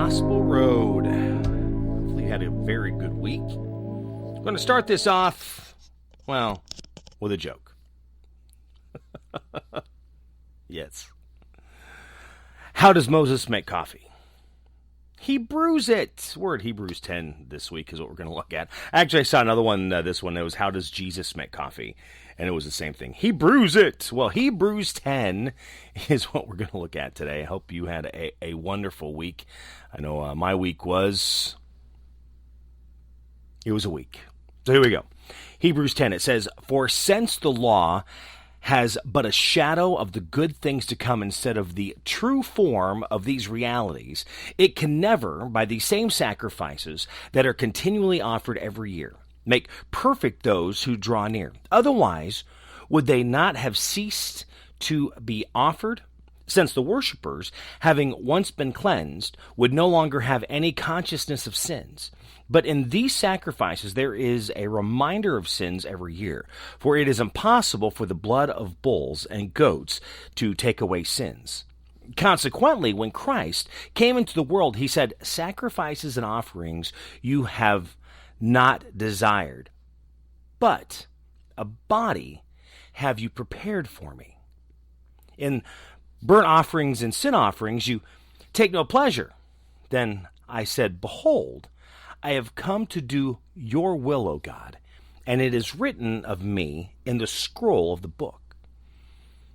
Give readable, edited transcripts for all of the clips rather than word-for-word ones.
Gospel Road. Hopefully you had a very good week. I'm going to start this off, well, with a joke. Yes. How does Moses make coffee? He brews it. We're at Hebrews 10 this week is what we're going to look at. Actually, I saw another one, this one. It was how does Jesus make coffee? And it was the same thing. He brews it. Well, Hebrews 10 is what we're going to look at today. I hope you had a wonderful week. I know my week was... It was a week. So here we go. Hebrews 10, it says, "For since the law has but a shadow of the good things to come instead of the true form of these realities, it can never, by these same sacrifices that are continually offered every year, make perfect those who draw near. Otherwise, would they not have ceased to be offered? Since the worshippers, having once been cleansed, would no longer have any consciousness of sins. But in these sacrifices there is a reminder of sins every year, for it is impossible for the blood of bulls and goats to take away sins. Consequently, when Christ came into the world, he said, 'Sacrifices and offerings you have not desired, but a body have you prepared for me. In burnt offerings and sin offerings you take no pleasure.' Then I said, 'Behold, I have come to do your will, O God, and it is written of me in the scroll of the book.'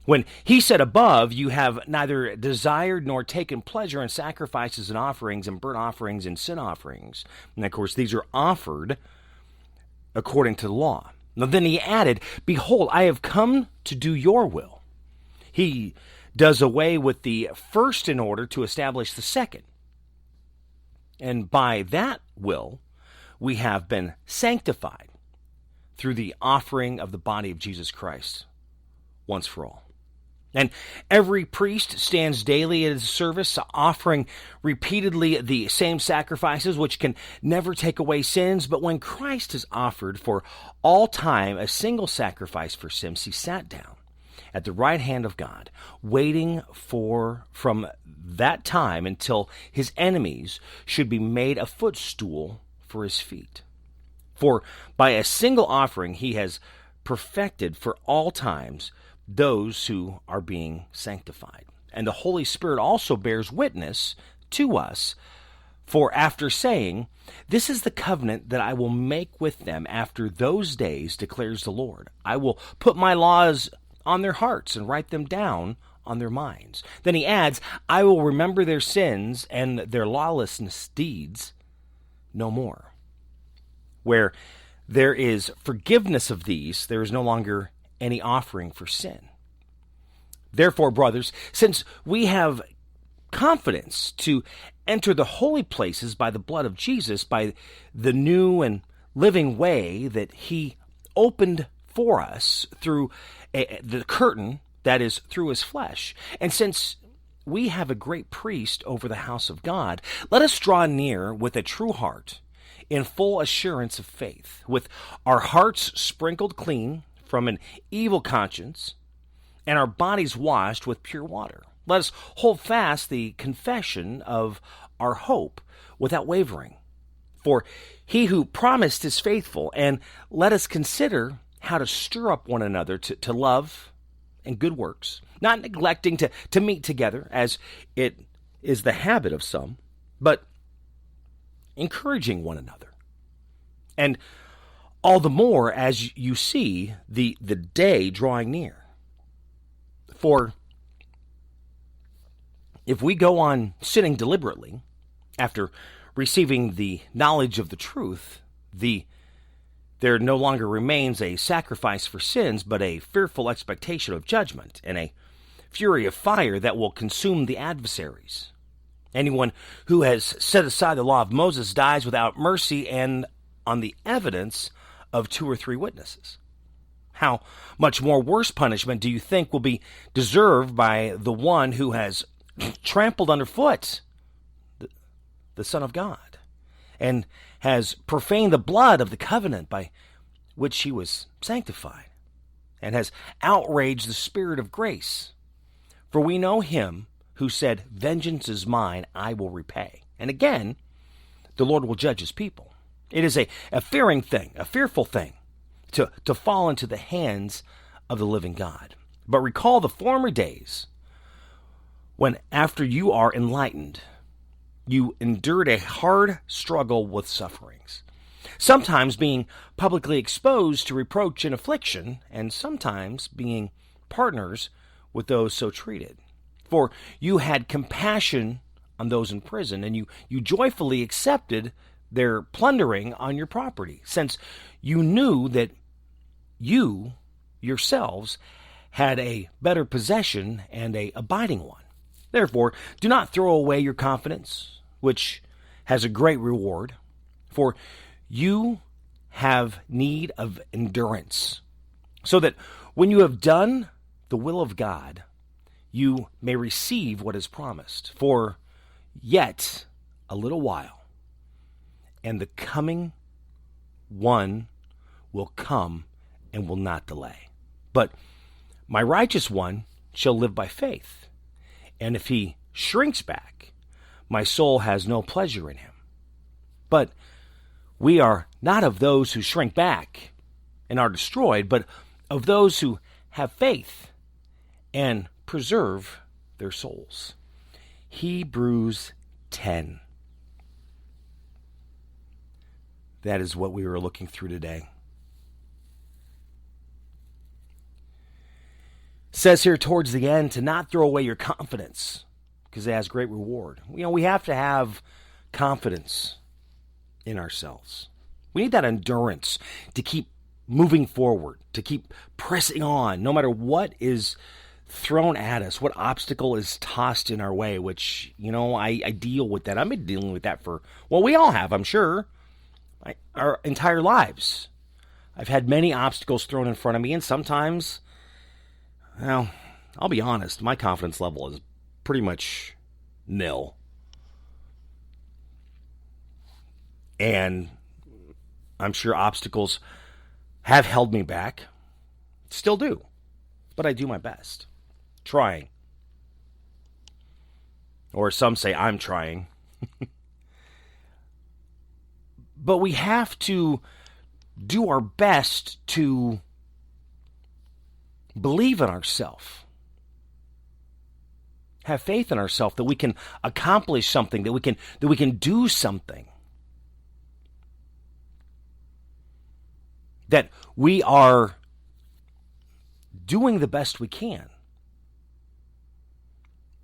When he said above, 'You have neither desired nor taken pleasure in sacrifices and offerings and burnt offerings and sin offerings,' and of course these are offered according to the law. Now then he added, 'Behold, I have come to do your will.' He does away with the first in order to establish the second. And by that will, we have been sanctified through the offering of the body of Jesus Christ once for all. And every priest stands daily at his service, offering repeatedly the same sacrifices, which can never take away sins. But when Christ has offered for all time a single sacrifice for sins, he sat down at the right hand of God, waiting from that time until his enemies should be made a footstool for his feet. For by a single offering he has perfected for all times those who are being sanctified. And the Holy Spirit also bears witness to us, for after saying, 'This is the covenant that I will make with them after those days, declares the Lord. I will put my laws on their hearts and write them down on their minds.' Then he adds, 'I will remember their sins and their lawlessness deeds no more.' Where there is forgiveness of these, there is no longer any offering for sin. Therefore, brothers, since we have confidence to enter the holy places by the blood of Jesus, by the new and living way that he opened for us through the curtain that is through his flesh. And since we have a great priest over the house of God, let us draw near with a true heart, in full assurance of faith, with our hearts sprinkled clean from an evil conscience, and our bodies washed with pure water. Let us hold fast the confession of our hope without wavering. For he who promised is faithful, and let us consider how to stir up one another to love and good works, not neglecting to meet together, as it is the habit of some, but encouraging one another. And all the more as you see the day drawing near. For if we go on sinning deliberately, after receiving the knowledge of the truth, there no longer remains a sacrifice for sins, but a fearful expectation of judgment and a fury of fire that will consume the adversaries. Anyone who has set aside the law of Moses dies without mercy and on the evidence of 2 or 3 witnesses. How much more worse punishment do you think will be deserved by the one who has trampled underfoot the Son of God, and has profaned the blood of the covenant by which he was sanctified, and has outraged the Spirit of grace? For we know him who said, 'Vengeance is mine, I will repay.' And again, the Lord will judge his people. It is a fearing thing, a fearful thing, to fall into the hands of the living God. But recall the former days when, after you are enlightened, you endured a hard struggle with sufferings, sometimes being publicly exposed to reproach and affliction, and sometimes being partners with those so treated. For you had compassion on those in prison, and you joyfully accepted their plundering on your property, since you knew that you yourselves had a better possession and a abiding one. Therefore, do not throw away your confidence, which has a great reward, for you have need of endurance, so that when you have done the will of God, you may receive what is promised. For yet a little while, and the coming one will come and will not delay. But my righteous one shall live by faith, and if he shrinks back, my soul has no pleasure in him. But we are not of those who shrink back and are destroyed, but of those who have faith and preserve their souls. Hebrews 10. That is what we were looking through today. It says here towards the end to not throw away your confidence, because it has great reward. We have to have confidence in ourselves. We need that endurance to keep moving forward, to keep pressing on, no matter what is thrown at us, what obstacle is tossed in our way, which, I deal with that. I've been dealing with that we all have, I'm sure, our entire lives. I've had many obstacles thrown in front of me, and sometimes, I'll be honest, my confidence level is pretty much nil. And I'm sure obstacles have held me back, still do, but I do my best, trying. Or some say I'm trying. But we have to do our best to believe in ourselves. Have faith in ourselves that we can accomplish something, that we can do something. That we are doing the best we can.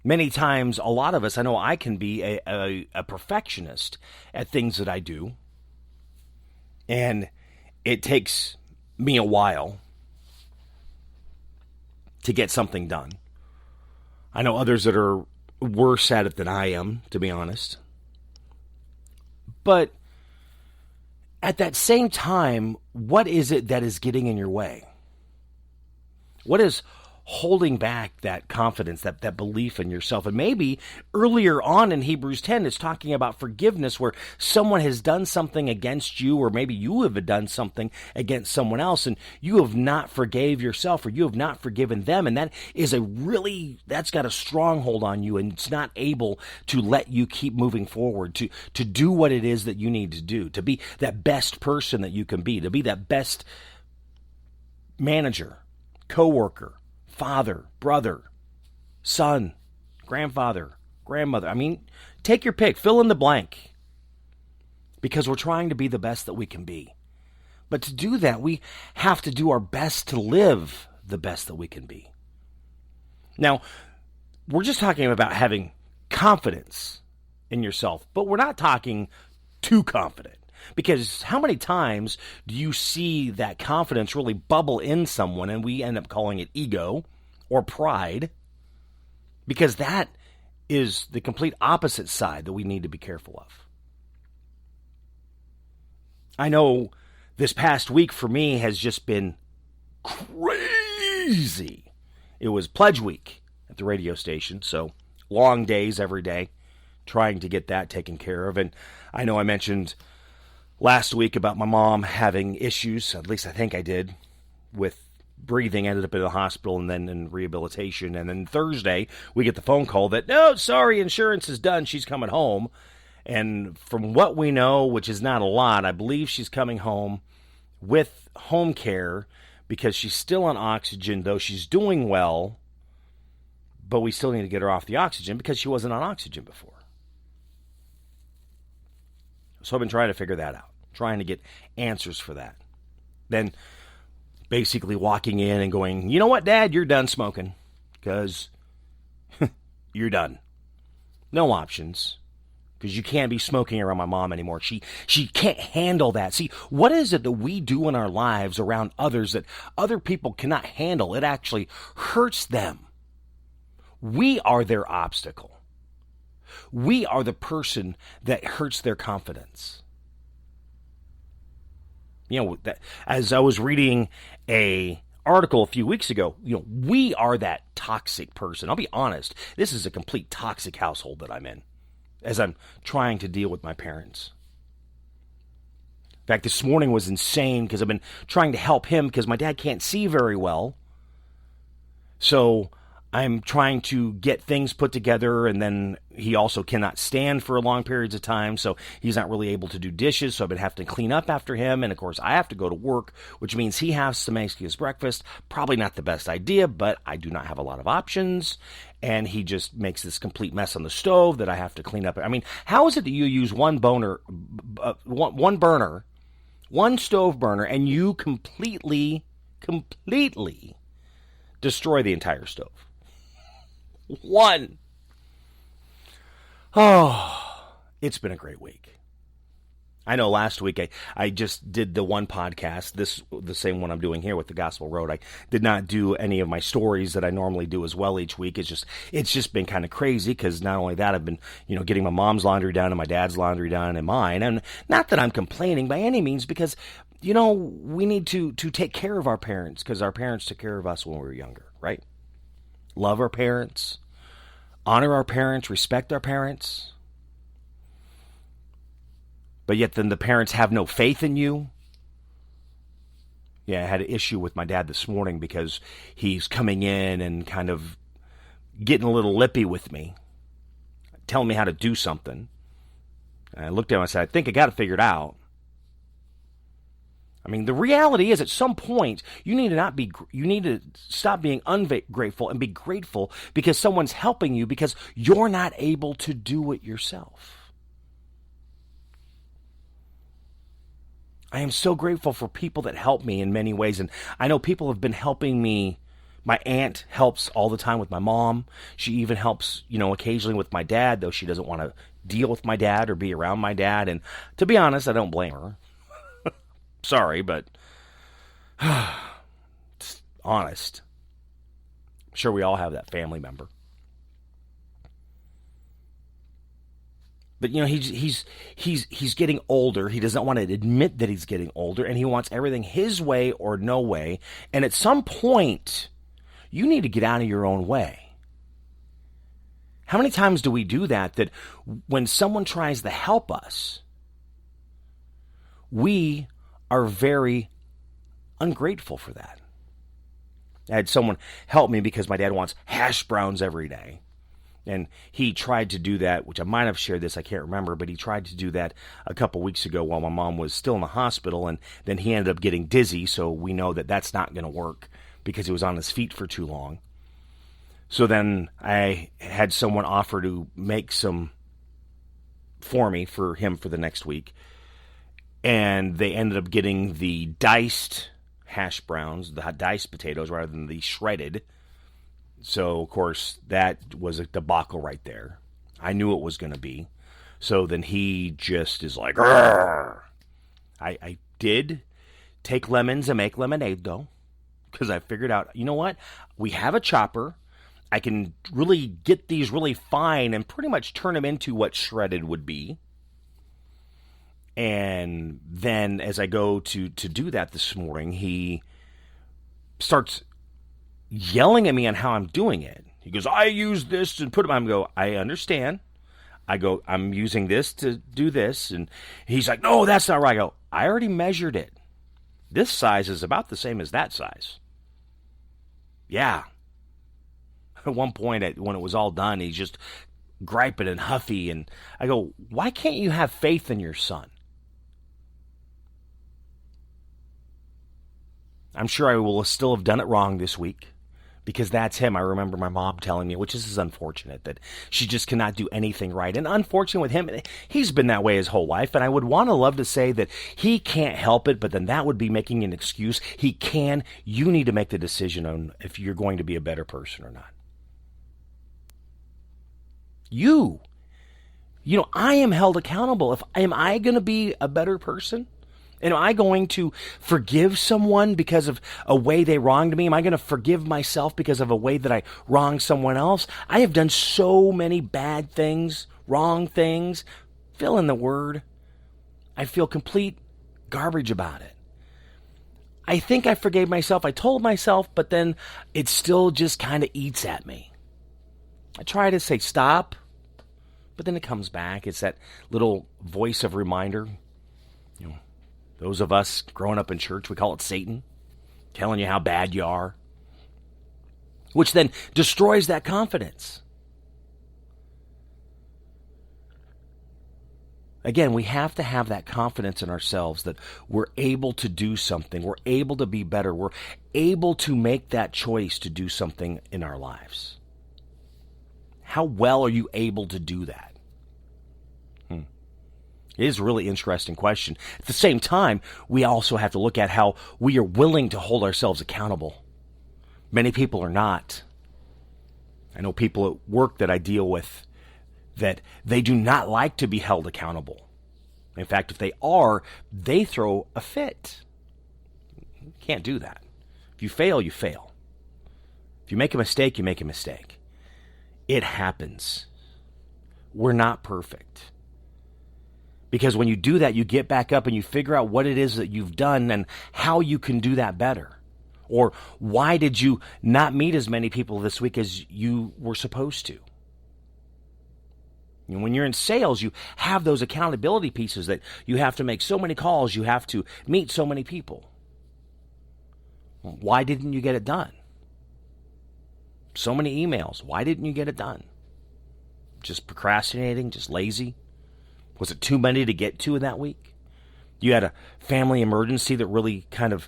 Many times, a lot of us, I know I can be a perfectionist at things that I do. And it takes me a while to get something done. I know others that are worse at it than I am, to be honest. But at that same time, what is it that is getting in your way? What is holding back that confidence, that belief in yourself? And maybe earlier on in Hebrews 10, it's talking about forgiveness, where someone has done something against you, or maybe you have done something against someone else, and you have not forgave yourself, or you have not forgiven them. And that's got a stronghold on you, and it's not able to let you keep moving forward, to do what it is that you need to do, to be that best person that you can be, to be that best manager, coworker, father, brother, son, grandfather, grandmother. Take your pick, fill in the blank. Because we're trying to be the best that we can be. But to do that, we have to do our best to live the best that we can be. Now, we're just talking about having confidence in yourself, but we're not talking too confident. Because how many times do you see that confidence really bubble in someone, and we end up calling it ego or pride? Because that is the complete opposite side that we need to be careful of. I know this past week for me has just been crazy. It was Pledge Week at the radio station, so long days every day trying to get that taken care of. And I know I mentioned last week about my mom having issues, at least I think I did, with breathing. Ended up in the hospital and then in rehabilitation. And then Thursday, we get the phone call that, no, sorry, insurance is done. She's coming home. And from what we know, which is not a lot, I believe she's coming home with home care because she's still on oxygen, though she's doing well, but we still need to get her off the oxygen because she wasn't on oxygen before. So I've been trying to figure that out, trying to get answers for that. Then basically walking in and going, you know what, Dad, you're done smoking because you're done. No options because you can't be smoking around my mom anymore. She can't handle that. See, what is it that we do in our lives around others that other people cannot handle? It actually hurts them. We are their obstacle. We are the person that hurts their confidence. You know, that, as I was reading a article a few weeks ago, you know, we are that toxic person. I'll be honest, this is a complete toxic household that I'm in as I'm trying to deal with my parents. In fact, this morning was insane because I've been trying to help him because my dad can't see very well. So I'm trying to get things put together, and then he also cannot stand for long periods of time, so he's not really able to do dishes, so I've been having to clean up after him, and of course I have to go to work, which means he has to make his breakfast. Probably not the best idea, but I do not have a lot of options, and he just makes this complete mess on the stove that I have to clean up. I mean, how is it that you use one burner, one stove burner, and you completely destroy the entire stove? One. Oh, it's been a great week. I know last week I just did the one podcast, the same one I'm doing here with the Gospel Road. I did not do any of my stories that I normally do as well each week. It's just been kind of crazy because not only that, I've been, getting my mom's laundry done and my dad's laundry done and mine. And not that I'm complaining by any means because, we need to take care of our parents because our parents took care of us when we were younger, right? Love our parents, honor our parents, respect our parents. But yet then the parents have no faith in you. Yeah, I had an issue with my dad this morning because he's coming in and kind of getting a little lippy with me, telling me how to do something. And I looked at him and I said, I think I got it figured out. I mean, the reality is at some point, you need to stop being ungrateful and be grateful because someone's helping you because you're not able to do it yourself. I am so grateful for people that help me in many ways. And I know people have been helping me. My aunt helps all the time with my mom. She even helps, occasionally with my dad, though she doesn't want to deal with my dad or be around my dad. And to be honest, I don't blame her. Sorry, but honest. I'm sure we all have that family member. But he's getting older. He doesn't want to admit that he's getting older, and he wants everything his way or no way. And at some point, you need to get out of your own way. How many times do we do that when someone tries to help us, we are very ungrateful for that. I had someone help me because my dad wants hash browns every day. And he tried to do that, which I might have shared this, I can't remember, but he tried to do that a couple weeks ago while my mom was still in the hospital, and then he ended up getting dizzy, so we know that that's not going to work because he was on his feet for too long. So then I had someone offer to make some for me, for him, for the next week. And they ended up getting the diced hash browns, the diced potatoes, rather than the shredded. So, of course, that was a debacle right there. I knew it was going to be. So then he just is like, Rrr! I did take lemons and make lemonade, though, because I figured out, you know what? We have a chopper. I can really get these really fine and pretty much turn them into what shredded would be. And then as I go to do that this morning, he starts yelling at me on how I'm doing it. He goes, I use this and put it on. I go, I understand. I go, I'm using this to do this. And he's like, no, that's not right. I go, I already measured it. This size is about the same as that size. Yeah. At one point, when it was all done, he's just griping and huffy. And I go, why can't you have faith in your son? I'm sure I will still have done it wrong this week because that's him. I remember my mom telling me, which is unfortunate, that she just cannot do anything right. And unfortunate with him, he's been that way his whole life. And I would love to say that he can't help it, but then that would be making an excuse. He can. You need to make the decision on if you're going to be a better person or not. You know, I am held accountable. Am I going to be a better person? Am I going to forgive someone because of a way they wronged me? Am I going to forgive myself because of a way that I wronged someone else? I have done so many bad things, wrong things. Fill in the word. I feel complete garbage about it. I think I forgave myself. I told myself, but then it still just kind of eats at me. I try to say stop, but then it comes back. It's that little voice of reminder. You know, those of us growing up in church, we call it Satan, telling you how bad you are, which then destroys that confidence. Again, we have to have that confidence in ourselves that we're able to do something, we're able to be better, we're able to make that choice to do something in our lives. How well are you able to do that? It is a really interesting question. At the same time, we also have to look at how we are willing to hold ourselves accountable. Many people are not. I know people at work that I deal with that they do not like to be held accountable. In fact, if they are, they throw a fit. You can't do that. If you fail, you fail. If you make a mistake, you make a mistake. It happens. We're not perfect. Because when you do that, you get back up and you figure out what it is that you've done and how you can do that better. Or why did you not meet as many people this week as you were supposed to? And when you're in sales, you have those accountability pieces that you have to make so many calls, you have to meet so many people. Why didn't you get it done? So many emails. Why didn't you get it done? Just procrastinating, just lazy? Was it too many to get to in that week? You had a family emergency that really kind of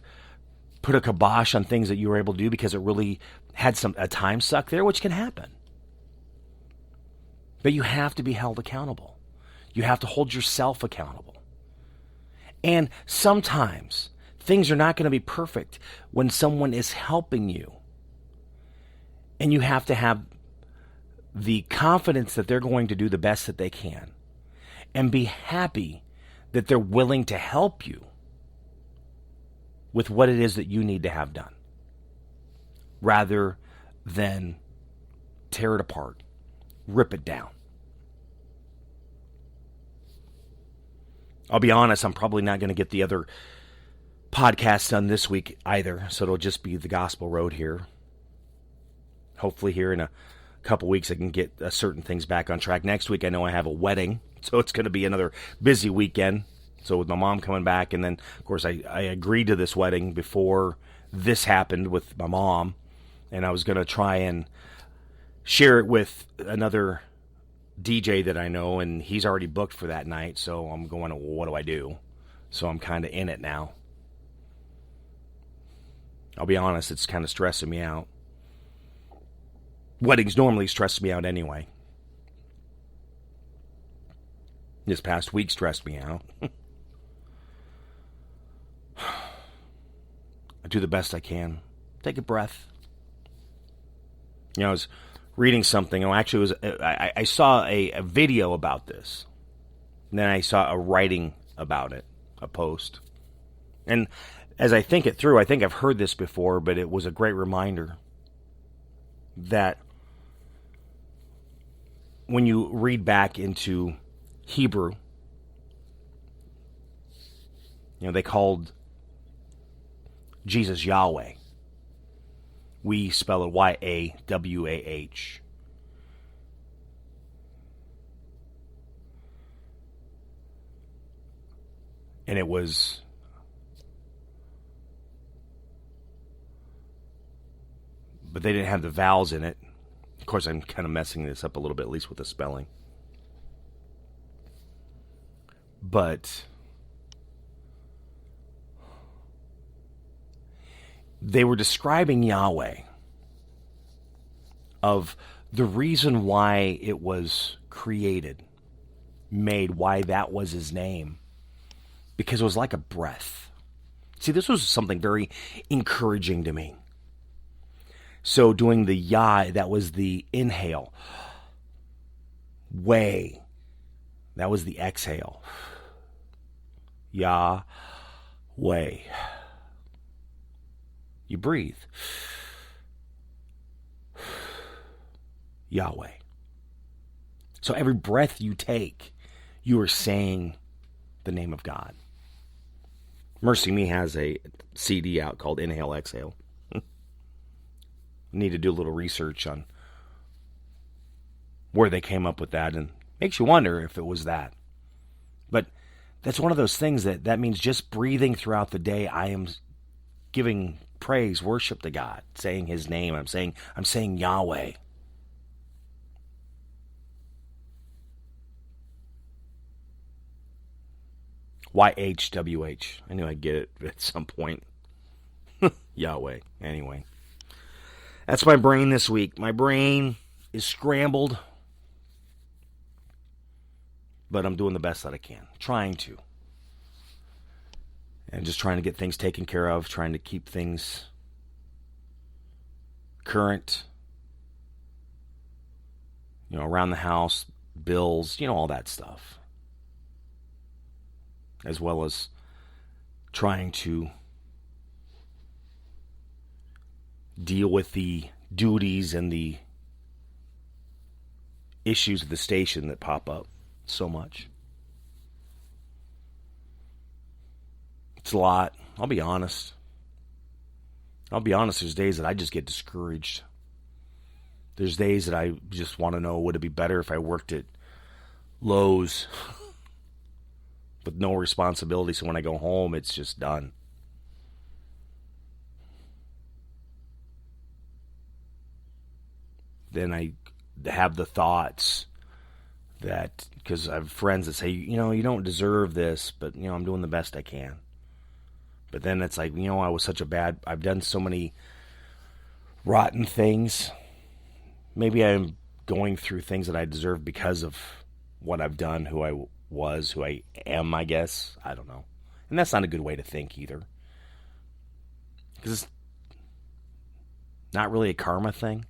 put a kibosh on things that you were able to do because it really had a time suck there, which can happen. But you have to be held accountable. You have to hold yourself accountable. And sometimes things are not going to be perfect when someone is helping you. And you have to have the confidence that they're going to do the best that they can. And be happy that they're willing to help you with what it is that you need to have done, rather than tear it apart, rip it down. I'll be honest, I'm probably not going to get the other podcast done this week either, so it'll just be the Gospel Road here. Hopefully here in a couple weeks I can get certain things back on track. Next week I know I have a wedding, so it's going to be another busy weekend. So with my mom coming back, and then, of course, I agreed to this wedding before this happened with my mom, and I was going to try and share it with another DJ that I know, and he's already booked for that night, so I'm going, well, what do I do? So I'm kind of in it now. I'll be honest, it's kind of stressing me out. Weddings normally stress me out anyway. This past week stressed me out. I do the best I can. Take a breath. You know, I was reading something. Oh, actually, I saw a video about this. And then I saw a writing about it, a post. And as I think it through, I think I've heard this before, but it was a great reminder that when you read back into Hebrew, you know, they called Jesus Yahweh. We spell it Yawah. And it was but they didn't have the vowels in it. Of course, I'm kind of messing this up a little bit, at least with the spelling. But they were describing Yahweh, of the reason why it was created, made, why that was his name, because it was like a breath. See, this was something very encouraging to me. So doing the Yah, that was the inhale. Way, that was the exhale. Yahweh. You breathe. Yahweh. So every breath you take, you are saying the name of God. Mercy Me has a CD out called Inhale, Exhale. Need to do a little research on where they came up with that, and makes you wonder if it was that. But that's one of those things that means just breathing throughout the day. I am giving praise, worship to God, saying his name. I'm saying Yahweh. YHWH. I knew I'd get it at some point. Yahweh. Anyway. That's my brain this week. My brain is scrambled. But I'm doing the best that I can. Trying to. And just trying to get things taken care of. Trying to keep things current. Around the house. Bills. All that stuff. As well as trying to deal with the duties and the issues of the station that pop up so much. It's a lot. I'll be honest. There's days that I just get discouraged. There's days that I just want to know, would it be better if I worked at Lowe's with no responsibility, so when I go home, it's just done. Then I have the thoughts that, because I have friends that say, you don't deserve this, but, I'm doing the best I can. But then it's like, I've done so many rotten things. Maybe I'm going through things that I deserve because of what I've done, who I was, who I am, I guess. I don't know. And that's not a good way to think either. Because it's not really a karma thing.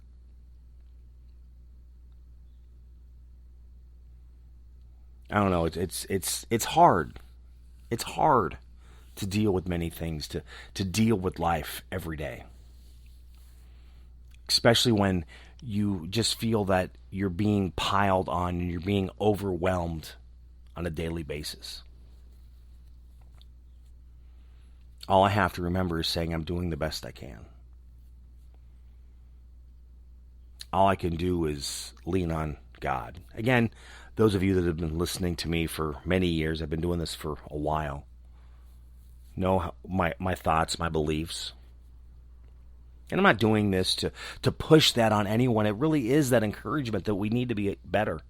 I don't know. It's hard. It's hard to deal with many things, to deal with life every day. Especially when you just feel that you're being piled on and you're being overwhelmed on a daily basis. All I have to remember is saying I'm doing the best I can. All I can do is lean on God. Again, those of you that have been listening to me for many years, I've been doing this for a while, know my thoughts, my beliefs. And I'm not doing this to push that on anyone. It really is that encouragement that we need to be better.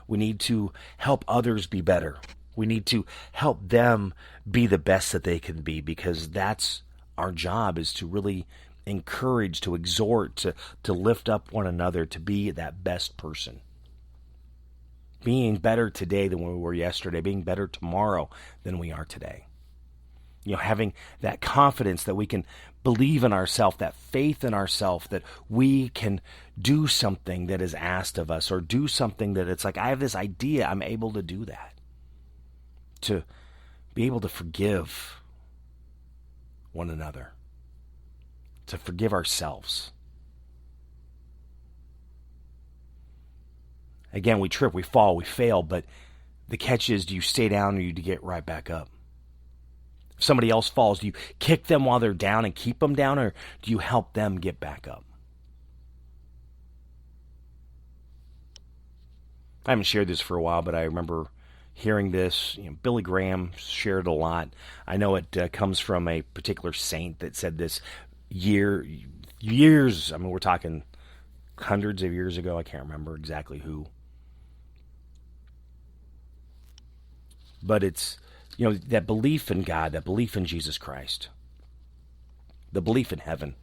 We need to help others be better. We need to help them be the best that they can be, because that's our job, is to really encourage, to exhort, to lift up one another, to be that best person. Being better today than we were yesterday, being better tomorrow than we are today. Having that confidence that we can believe in ourselves, that faith in ourselves, that we can do something that is asked of us, or do something that it's like, I have this idea, I'm able to do that. To be able to forgive one another. To forgive ourselves. Again, we trip, we fall, we fail, but the catch is, do you stay down or do you get right back up? If somebody else falls, do you kick them while they're down and keep them down, or do you help them get back up? I haven't shared this for a while, but I remember hearing this. Billy Graham shared a lot. I know it comes from a particular saint that said this years. I mean, we're talking hundreds of years ago. I can't remember exactly who. But it's, that belief in God, that belief in Jesus Christ, the belief in heaven.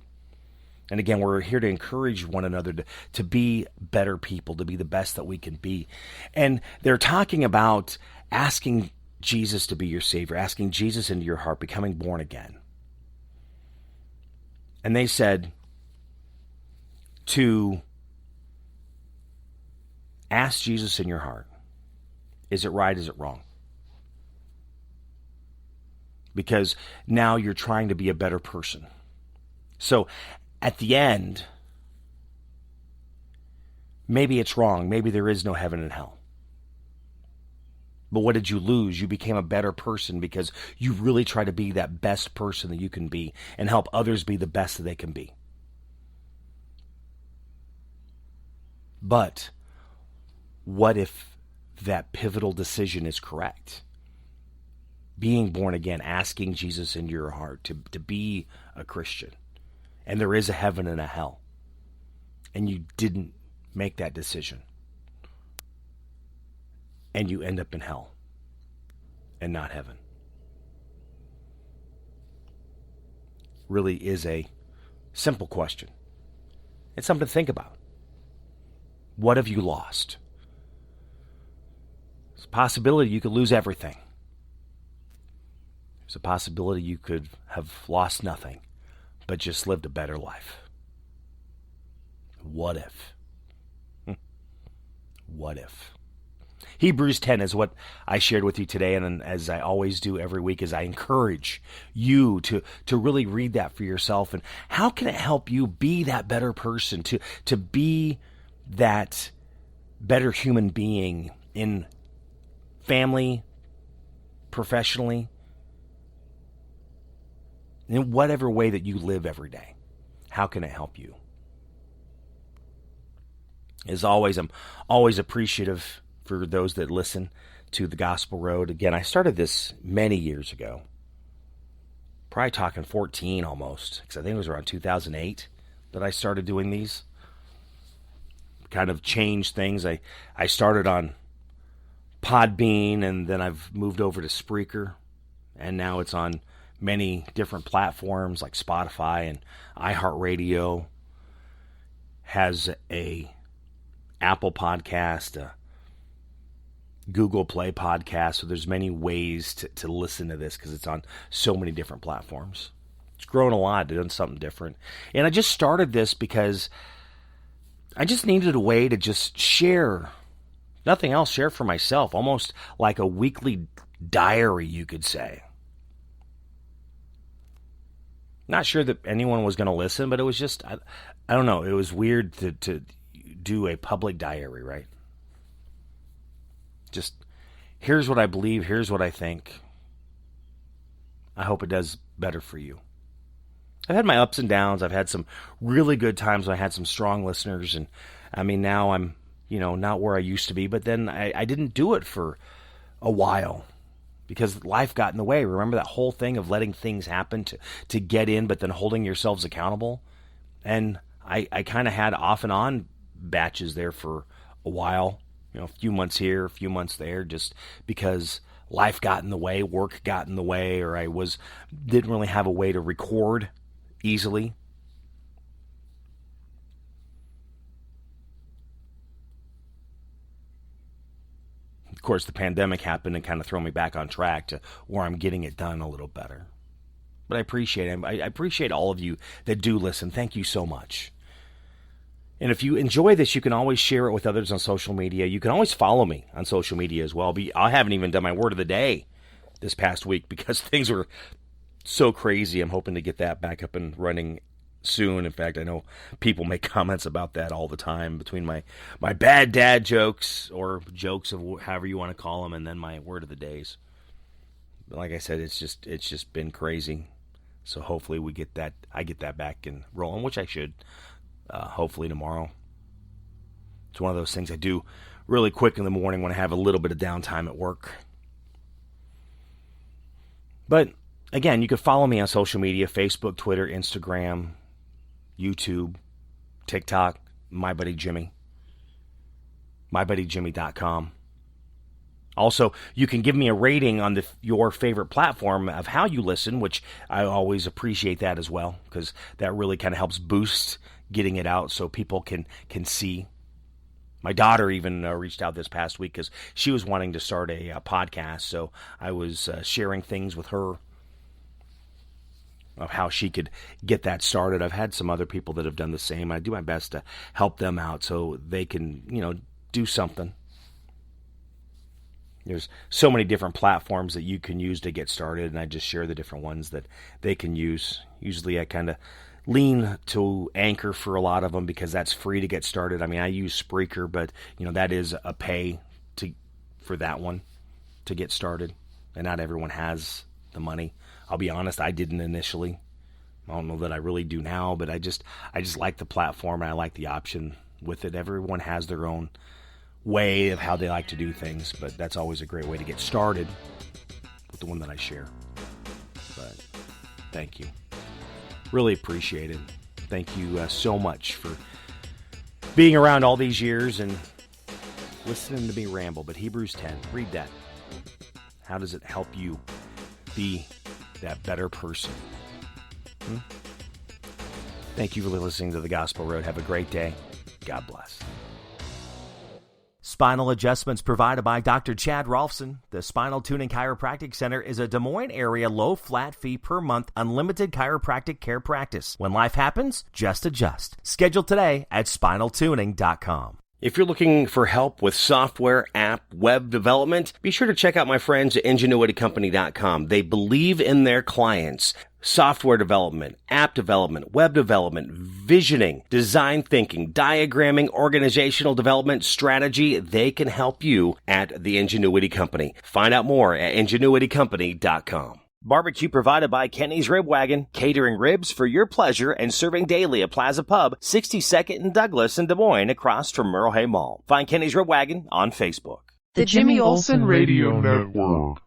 And again, we're here to encourage one another to be better people, to be the best that we can be. And they're talking about asking Jesus to be your Savior, asking Jesus into your heart, becoming born again. And they said to ask Jesus in your heart, is it right, is it wrong? Because now you're trying to be a better person. So at the end, maybe it's wrong. Maybe there is no heaven and hell. But what did you lose? You became a better person because you really try to be that best person that you can be and help others be the best that they can be. But what if that pivotal decision is correct? Being born again, asking Jesus into your heart to be a Christian. And there is a heaven and a hell. And you didn't make that decision. And you end up in hell and not heaven. Really is a simple question. It's something to think about. What have you lost? There's a possibility you could lose everything. There's a possibility you could have lost nothing, but just lived a better life. What if? What if? Hebrews 10 is what I shared with you today, and as I always do every week, is I encourage you to really read that for yourself. And how can it help you be that better person, to be that better human being in family, professionally, in whatever way that you live every day? How can it help you? As always, I'm always appreciative for those that listen to the Gospel Road. Again, I started this many years ago. Probably talking 14 almost, because I think it was around 2008 that I started doing these. Kind of changed things. I started on Podbean, and then I've moved over to Spreaker, and now it's on many different platforms like Spotify and iHeartRadio. Has a Apple Podcast, a Google Play Podcast. So there's many ways to listen to this because it's on so many different platforms. It's grown a lot, doing something different. And I just started this because I just needed a way to just share, nothing else, share for myself, almost like a weekly diary, you could say. Not sure that anyone was going to listen, but it was just, I don't know, it was weird to do a public diary, right? Just, here's what I believe, here's what I think. I hope it does better for you. I've had my ups and downs. I've had some really good times. I had some strong listeners, and I mean, now I'm, not where I used to be, but then I didn't do it for a while because life got in the way. Remember that whole thing of letting things happen to get in, but then holding yourselves accountable? And I kind of had off and on batches there for a while, a few months here, a few months there, just because life got in the way, work got in the way, or I didn't really have a way to record easily. Of course, the pandemic happened and kind of threw me back on track to where I'm getting it done a little better. But I appreciate it. I appreciate all of you that do listen. Thank you so much. And if you enjoy this, you can always share it with others on social media. You can always follow me on social media as well. I haven't even done my word of the day this past week because things were so crazy. I'm hoping to get that back up and running soon. In fact, I know people make comments about that all the time between my bad dad jokes or jokes of however you want to call them and then my word of the days. But like I said, it's just been crazy. So hopefully I get that back and rolling, which I should. Hopefully tomorrow. It's one of those things I do really quick in the morning when I have a little bit of downtime at work. But again, you can follow me on social media: Facebook, Twitter, Instagram, YouTube, TikTok, My Buddy Jimmy. MyBuddyJimmy.com. Also, you can give me a rating on your favorite platform of how you listen, which I always appreciate that as well, because that really kind of helps boost getting it out so people can see. My daughter even reached out this past week because she was wanting to start a podcast, so I was sharing things with her of how she could get that started. I've had some other people that have done the same. I do my best to help them out so they can, do something. There's so many different platforms that you can use to get started, and I just share the different ones that they can use. Usually I kind of lean to Anchor for a lot of them because that's free to get started. I mean, I use Spreaker, but that is a pay for that one to get started, and not everyone has the money. I'll be honest, I didn't initially. I don't know that I really do now, but I just like the platform and I like the option with it. Everyone has their own way of how they like to do things, but that's always a great way to get started with the one that I share. But thank you. Really appreciate it. Thank you so much for being around all these years and listening to me ramble. But Hebrews 10, read that. How does it help you be that better person? Thank you for listening to The Gospel Road. Have a great day. God bless. Spinal adjustments provided by Dr. Chad Rolfson. The Spinal Tuning Chiropractic Center is a Des Moines area low flat fee per month unlimited chiropractic care practice. When life happens, just adjust. Schedule today at spinaltuning.com. If you're looking for help with software, app, web development, be sure to check out my friends at ingenuitycompany.com. They believe in their clients. Software development, app development, web development, visioning, design thinking, diagramming, organizational development, strategy. They can help you at the Ingenuity Company. Find out more at ingenuitycompany.com. Barbecue provided by Kenny's Rib Wagon, catering ribs for your pleasure and serving daily at Plaza Pub, 62nd and Douglas in Des Moines, across from Merle Hay Mall. Find Kenny's Rib Wagon on Facebook. The Jimmy Olsen Radio Network.